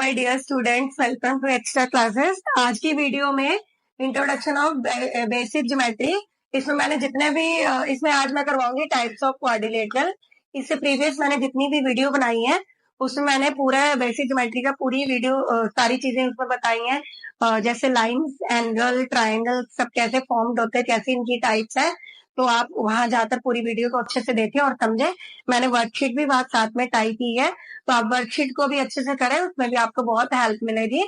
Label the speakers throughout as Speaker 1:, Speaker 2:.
Speaker 1: My dear students, welcome to extra classes. आज की video में इंट्रोडक्शन ऑफ बेसिक ज्योमेट्री, इसमें मैंने जितने भी इसमें आज मैं करवाऊंगी टाइप्स ऑफ क्वाड्रिलेटरल। इससे प्रीवियस मैंने जितनी भी वीडियो बनाई है उसमें मैंने पूरा बेसिक ज्योमेट्री का पूरी वीडियो सारी चीजें उसमें बताई हैं, जैसे लाइंस, एंगल, ट्राइंगल सब कैसे फॉर्म्ड होते हैं, कैसे इनकी टाइप्स है। तो आप वहां जाकर पूरी वीडियो को अच्छे से देखें और समझें। मैंने वर्कशीट भी वहां साथ में टाइप की है, तो आप वर्कशीट को भी अच्छे से करें, उसमें भी आपको बहुत हेल्प मिलेगी।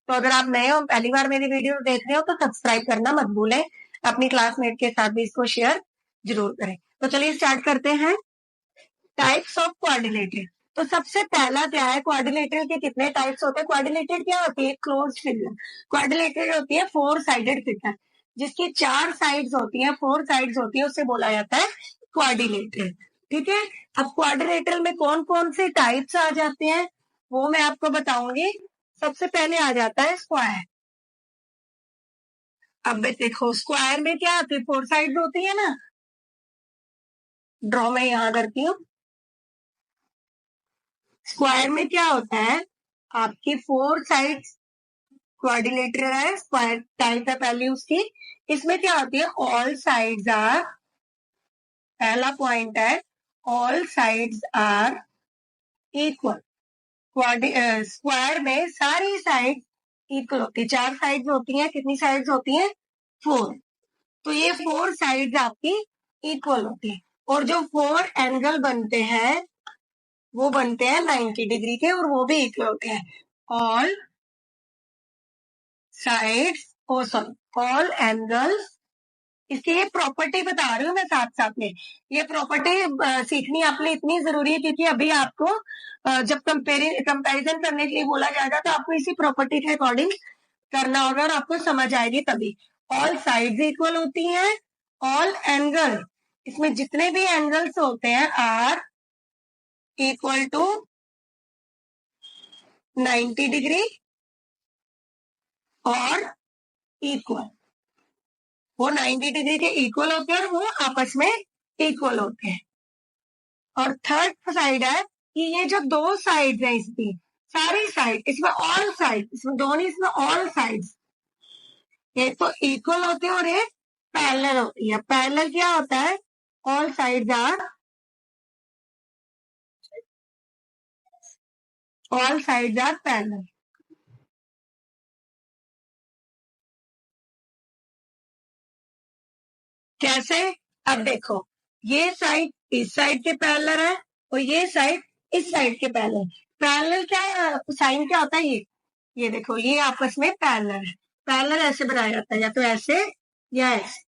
Speaker 1: तो अगर आप नए हो, पहली बार मेरी वीडियो देख रहे हो, तो सब्सक्राइब करना मत भूलें। अपनी क्लासमेट के साथ भी इसको शेयर जरूर करें। तो चलिए स्टार्ट करते हैं। Types of quadrilateral. तो सबसे पहला क्या है, क्वाड्रिलेटरल के कितने टाइप्स होते हैं। क्वाड्रिलेटरल क्या होती है? Closed figure. क्वाड्रिलेटरल होती है फोर साइडेड फिगर, जिसकी चार साइड्स होती हैं, फोर साइड्स होती है, उसे बोला जाता है क्वाड्रिलेटरल। ठीक है। अब क्वाड्रिलेटरल में कौन कौन से टाइप्स आ जाते हैं वो मैं आपको बताऊंगी। सबसे पहले आ जाता है स्क्वायर। अब देखो, स्क्वायर में क्या आती है? फोर साइड्स होती है ना। ड्रॉ में यहां करती हूँ। स्क्वायर में क्या होता है? आपकी फोर साइड्स क्वाड्रिलेटरल है, स्क्वायर टाइप है पहली उसकी। इसमें क्या होती है? ऑल साइड्स आर, पहला पॉइंट है, all sides are equal. Square में सारी साइड इक्वल होती है। चार साइड्स होती हैं, कितनी साइड्स होती हैं? फोर। तो ये फोर साइड्स आपकी इक्वल होती है, और जो फोर एंगल बनते हैं वो बनते हैं 90 डिग्री के, और वो भी इक्वल होते हैं। ऑल साइड्स, ओ सॉरी, ऑल एंगल्स। इसकी ये प्रॉपर्टी बता रही हूँ मैं साथ साथ में। ये प्रॉपर्टी सीखनी आपके लिए इतनी जरूरी है, क्योंकि अभी आपको जब कंपैरिजन करने के लिए बोला जाएगा तो आपको इसी प्रॉपर्टी के अकॉर्डिंग करना होगा, और आपको समझ आएगी तभी। ऑल साइड्स इक्वल होती हैं, ऑल एंगल, इसमें जितने भी एंगल्स होते हैं आर इक्वल टू 90 डिग्री और इक्वल। वो 90 डिग्री के इक्वल होते हैं और वो आपस में इक्वल होते हैं। और थर्ड साइड है कि ये जो दो साइड है इसकी, सारी साइड, इसमें ऑल साइड, इसमें दो नहीं, इसमें ऑल साइड्स, ये तो इक्वल होते हैं और ये पैरेलल होती है। पैरेलल क्या होता है? All sides are, all sides are parallel. कैसे? अब देखो, ये साइड इस साइड के पैरेलल है और ये साइड इस साइड के पैरेलल। पैरेलल क्या है? साइन क्या होता है? ये देखो, ये आपस में पैरेलल है। पैरेलल ऐसे बनाया जाता है, या तो ऐसे या ऐसे।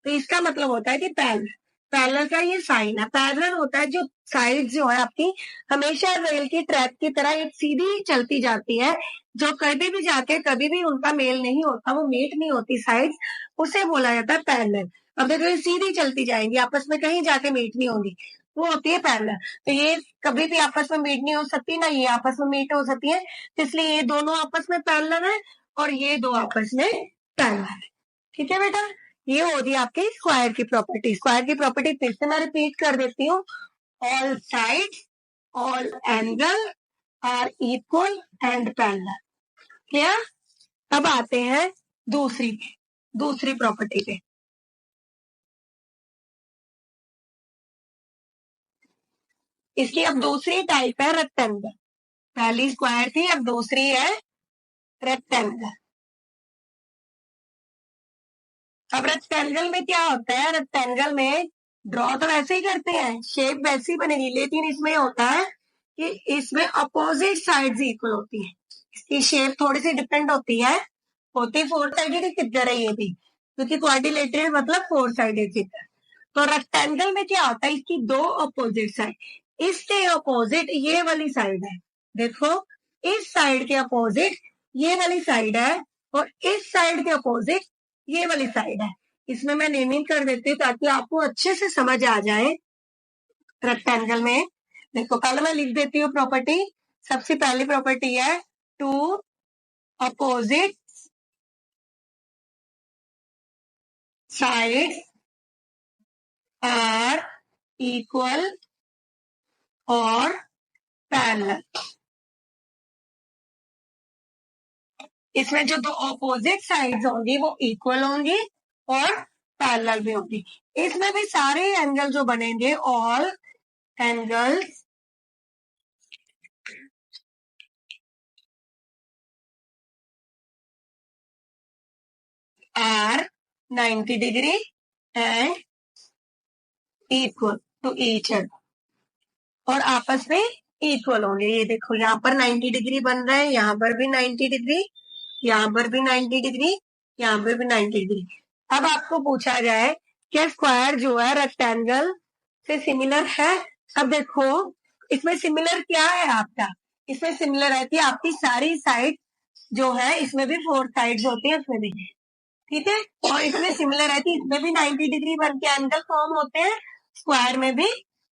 Speaker 1: तो इसका मतलब होता है कि पैरेलल। पैरेलल का ये साइन है। पैरेलल होता है जो साइड जो है आपकी हमेशा रेल की ट्रैक की तरह एक सीधी चलती जाती है, जो कभी भी जाके कभी भी उनका मेल नहीं होता, वो मीट नहीं होती साइड, उसे बोला जाता है पैरेलल। अब देखो, ये सीधी चलती जाएंगी, आपस में कहीं जाके मीट नहीं होंगी, वो होती है पैरेलल। तो ये कभी भी आपस में मीट नहीं हो सकती, ना ये आपस में मीट हो सकती है, तो इसलिए ये दोनों आपस में पैरेलल है और ये दो आपस में पैरेलल है। ठीक है बेटा, ये होगी आपकी स्क्वायर की प्रॉपर्टी। स्क्वायर की प्रॉपर्टी फिर से मैं रिपीट कर देती हूँ। All sides, all angle are equal and parallel. Clear? अब आते हैं दूसरी प्रॉपर्टी पे। इसकी अब दूसरी टाइप है रेक्टेंगल। पहली स्क्वायर थी, अब दूसरी है रेक्टेंगल। अब रेक्टेंगल में क्या होता है? रेक्टेंगल में ड्रॉ तो वैसे ही करते हैं, शेप वैसी बनेगी, लेकिन इसमें होता है कि इसमें अपोजिट साइड्स इक्वल होती है। इसकी शेप थोड़ी सी डिफरेंट होती है, होती फोर साइडेड फिगर है ये भी, क्योंकि क्वाड्रिलेटरल मतलब फोर साइडेड फिगर। तो रेक्टेंगल में क्या होता है? इसकी दो अपोजिट साइड, इसके अपोजिट ये वाली साइड है। देखो, इस साइड के अपोजिट ये वाली साइड है, और इस साइड के अपोजिट ये वाली साइड है। इसमें मैं नेमिंग कर देती हूँ ताकि आपको अच्छे से समझ आ जाए। रेक्टेंगल में देखो, पहले मैं लिख देती हूँ प्रॉपर्टी। सबसे पहली प्रॉपर्टी है two opposite sides are equal और पैरेलल। इसमें जो दो ऑपोजिट साइड्स होंगी वो इक्वल होंगी और पैरेलल भी होंगी। इसमें भी सारे एंगल जो बनेंगे, all angles are 90 degree and equal to each other, और आपस में इक्वल होंगे। ये देखो यहाँ पर 90 डिग्री बन रहा है, यहाँ पर भी 90 डिग्री, यहाँ पर भी 90 डिग्री, यहाँ पर भी 90 डिग्री। अब आपको पूछा जाए कि स्क्वायर जो है रेक्टेंगल से सिमिलर है। अब देखो इसमें सिमिलर क्या है आपका, इसमें सिमिलर है कि आपकी सारी साइड जो है, इसमें भी 4 साइड्स होती है, इसमें भी, ठीक है। और इसमें सिमिलर है कि इसमें भी 90 डिग्री बन के एंगल फॉर्म होते हैं, स्क्वायर में भी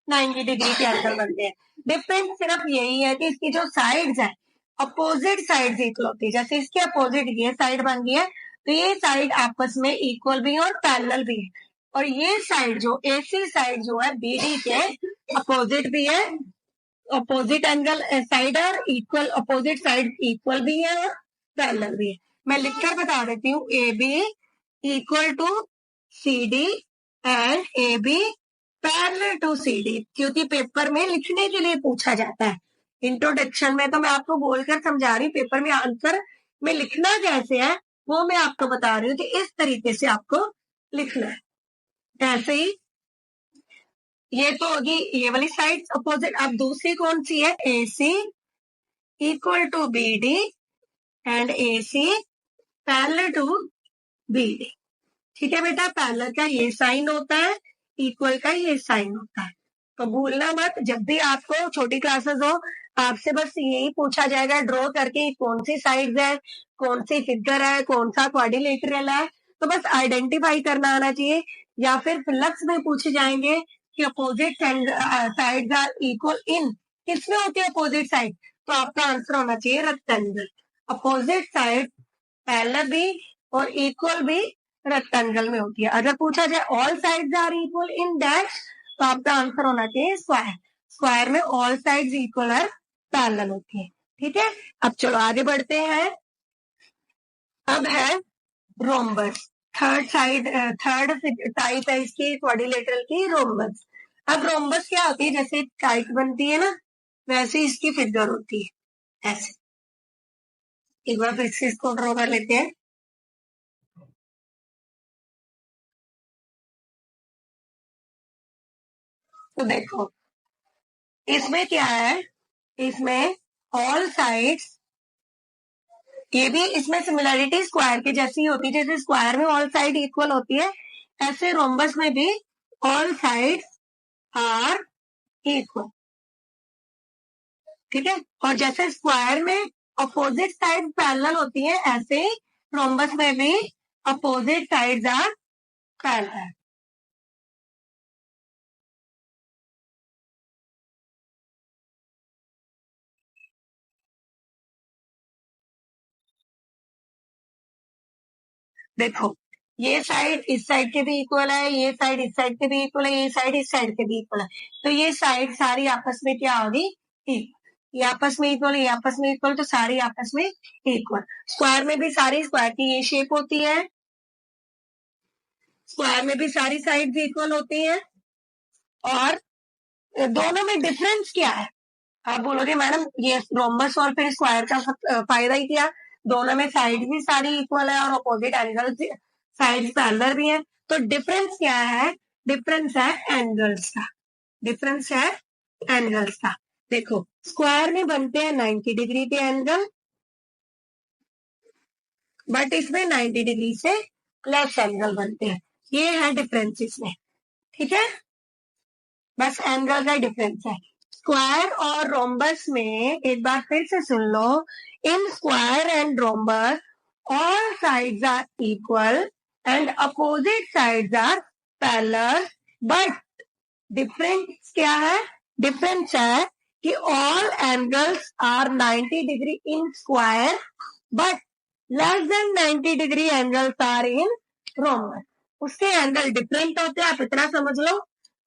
Speaker 1: 90 डिग्री के एंगल बनते हैं। डिफरेंस सिर्फ यही है कि इसकी जो साइड्स है, अपोजिट साइड्स इक्वल होती है। जैसे इसके अपोजिट ये साइड बन गई है, तो ये साइड आपस में इक्वल भी है और पैरेलल भी है। और ये साइड जो AC साइड जो है BD के अपोजिट भी है, अपोजिट एंगल साइड और इक्वल, अपोजिट साइड इक्वल भी है और पैरेलल भी है। मैं लिखकर बता देती हूँ, AB equal to CD and AB parallel to CD, क्योंकि पेपर में लिखने के लिए पूछा जाता है। इंट्रोडक्शन में तो मैं आपको बोलकर समझा रही हूँ, पेपर में आंसर में लिखना कैसे है वो मैं आपको बता रही हूँ कि इस तरीके से आपको लिखना है। ऐसे ही ये तो होगी ये वाली साइड अपोजिट। अब दूसरी कौन सी है, AC equal to BD and AC parallel to BD। ठीक है बेटा, पैरेलल का ये साइन होता है, इक्वल का ये साइन होता है। तो भूलना मत, जब भी आपको छोटी क्लासेस हो आपसे बस यही पूछा जाएगा ड्रॉ करके कौन सी साइड्स है, कौन सी फिगर है, कौन सा क्वाड्रिलेटरल है, तो बस आइडेंटिफाई करना आना चाहिए। या फिर फ्लक्स में पूछे जाएंगे कि opposite sides are equal in, किसमें होती है अपोजिट साइड, तो आपका आंसर होना चाहिए रेक्टेंगल। अपोजिट साइड पैरेलल भी और इक्वल भी रेक्टेंगल में होती है। अगर पूछा जाए all sides are equal in dash, तो आपका आंसर होना चाहिए स्क्वायर। स्क्वायर में ऑल साइड्स इक्वल और पैरेलल होती है। ठीक है, अब चलो आगे बढ़ते हैं। अब है रोम्बस, थर्ड टाइप है इसकी क्वाड्रिलेटरल की, रोम्बस। अब रोम्बस क्या होती है, जैसे टाइप बनती है ना वैसे इसकी फिगर होती है ऐसे। एक बार फिर से इसको ड्रॉ कर लेते हैं। तो देखो इसमें क्या है, इसमें ऑल साइड्स, ये भी इसमें सिमिलरिटी स्क्वायर की जैसी होती है, जैसे स्क्वायर में ऑल साइड इक्वल होती है, ऐसे रोम्बस में भी ऑल साइड्स आर इक्वल। ठीक है, और जैसे स्क्वायर में अपोजिट साइड पैरेलल होती है, ऐसे रोम्बस में भी अपोजिट साइड्स आर पैरेलल। देखो ये साइड इस साइड के भी इक्वल है, ये साइड इस साइड के भी इक्वल है, ये साइड इस साइड के भी इक्वल है, तो ये साइड सारी आपस में क्या होगी, ये आपस में इक्वल, ये आपस में इक्वल, तो सारी आपस में इक्वल। स्क्वायर में भी सारी स्क्वायर की ये शेप होती है, स्क्वायर में भी सारी साइड्स इक्वल होती हैं। और दोनों में डिफरेंस क्या है, आप बोलोगे मैडम ये रोम्बस और फिर स्क्वायर का फायदा ही क्या, दोनों में साइड भी सारी इक्वल है और अपोजिट एंगल साइड पैरेलल भी है, तो डिफरेंस क्या है, डिफरेंस है एंगल्स का, डिफरेंस है एंगल्स का। देखो स्क्वायर में बनते हैं 90 डिग्री के एंगल, बट इसमें 90 डिग्री से लेस एंगल बनते हैं, ये है डिफरेंस इसमें। ठीक है, बस एंगल का डिफरेंस है। स्क्वायर और रोम्बस में एक बार फिर से सुन लो, in square and rhombus all sides are equal and opposite sides are parallel, but difference क्या है, डिफरेंस है कि all angles are 90 degree in square but less than 90 degree angles are in rhombus. उसके एंगल डिफरेंट होते हैं, आप इतना समझ लो,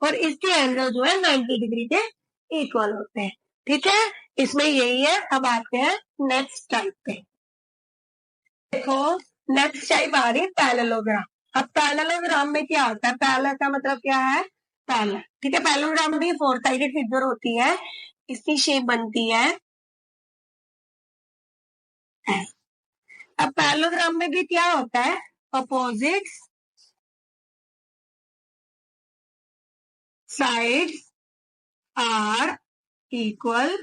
Speaker 1: और इसके एंगल जो है 90 डिग्री के इक्वल होते हैं। ठीक है, इसमें यही है। अब आते हैं नेक्स्ट टाइप पे। देखो नेक्स्ट टाइप आ रही है पैरेललोग्राम। अब पैरेललोग्राम में क्या होता है? पैरेलल का मतलब क्या है? पैरेलल, ठीक है। पैरेललोग्राम भी 4 साइडेड फिगर होती है, इसकी शेप बनती है। अब पैरेललोग्राम में भी क्या होता है? Opposite sides are equal,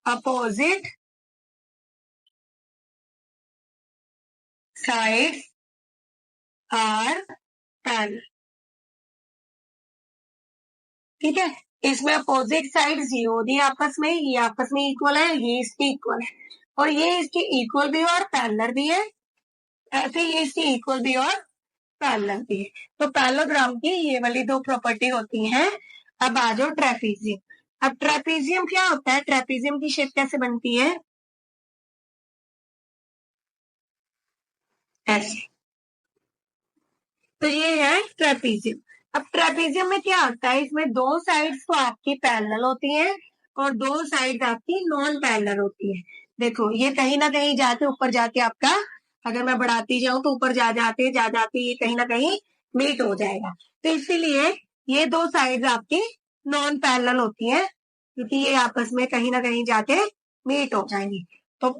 Speaker 1: opposite sides are parallel, ठीक है। इसमें अपोजिट साइड्स ये होती है आपस में, ये आपस में इक्वल है, ये इसके इक्वल है, और ये इसके इक्वल भी और पैरेलल भी है, ऐसे ये इसके इक्वल भी और पैरेलल भी है। तो पैरेललोग्राम की ये वाली दो प्रॉपर्टी होती हैं। अब आ जाओ ट्रेपीजियम। अब ट्रेपीजियम क्या होता है? ट्रेपीजियम की शेप कैसे बनती है? ऐसे। तो ये है ट्रेपीजियम। अब ट्रेपीजियम में क्या होता है? इसमें दो साइड्स तो आपकी पैरेलल होती हैं और दो साइड्स आपकी नॉन पैरेलल होती है। देखो ये कहीं ना कहीं जाके ऊपर जाके आपका, अगर मैं बढ़ाती जाऊं तो ऊपर जा जाते ये कहीं ना कहीं मीट हो जाएगा। तो इसीलिए ये दो साइड्स आपकी नॉन पैरेलल होती हैं, क्योंकि ये आपस में कहीं ना कहीं जाके मीट हो जाएंगी। तो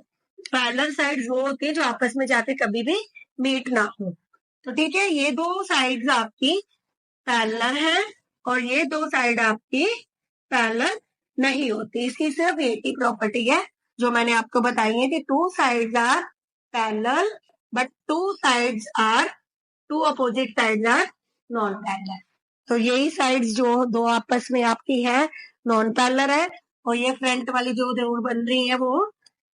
Speaker 1: पैरेलल साइड्स वो होती है जो आपस में जाके कभी भी मीट ना हो। तो ठीक है, ये दो साइड्स आपकी पैरेलल है और ये दो साइड आपकी पैरेलल नहीं होती। इसकी सिर्फ एक ही प्रॉपर्टी है जो मैंने आपको बताई है कि two sides are parallel but two opposite sides are non parallel. तो यही साइड्स जो दो आपस में आपकी है नॉन पैरेलल है, और ये फ्रंट वाली जो जरूर बन रही है वो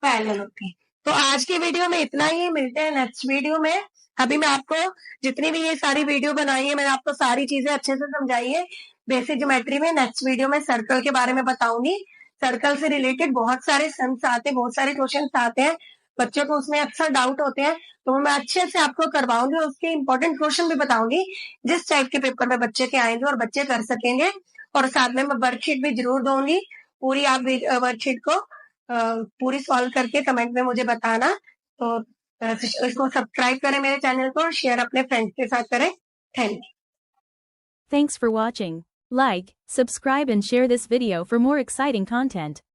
Speaker 1: पैरेलल होती है। तो आज की वीडियो में इतना ही, मिलते हैं नेक्स्ट वीडियो में। अभी मैं आपको जितनी भी ये सारी वीडियो बनाई है, मैंने आपको सारी चीजें अच्छे से समझाई है बेसिक ज्योमेट्री में। नेक्स्ट वीडियो में सर्कल के बारे में बताऊंगी। सर्कल से रिलेटेड बहुत सारे सम्स आते हैं, बहुत सारे क्वेश्चन आते हैं, बच्चों को उसमें अक्सर डाउट होते हैं, तो मैं अच्छे से आपको करवाऊंगी, उसके इंपॉर्टेंट क्वेश्चन भी बताऊंगी जिस टाइप के पेपर में बच्चे के आएंगे और बच्चे कर सकेंगे। और साथ में मैं वर्कशीट भी जरूर दूंगी पूरी। आप वर्कशीट को पूरी सॉल्व करके कमेंट में मुझे बताना। तो इसको सब्सक्राइब करें मेरे चैनल को और शेयर अपने फ्रेंड्स के साथ करें। Thank you.
Speaker 2: Thanks for watching. Like, subscribe and share this video for more exciting content.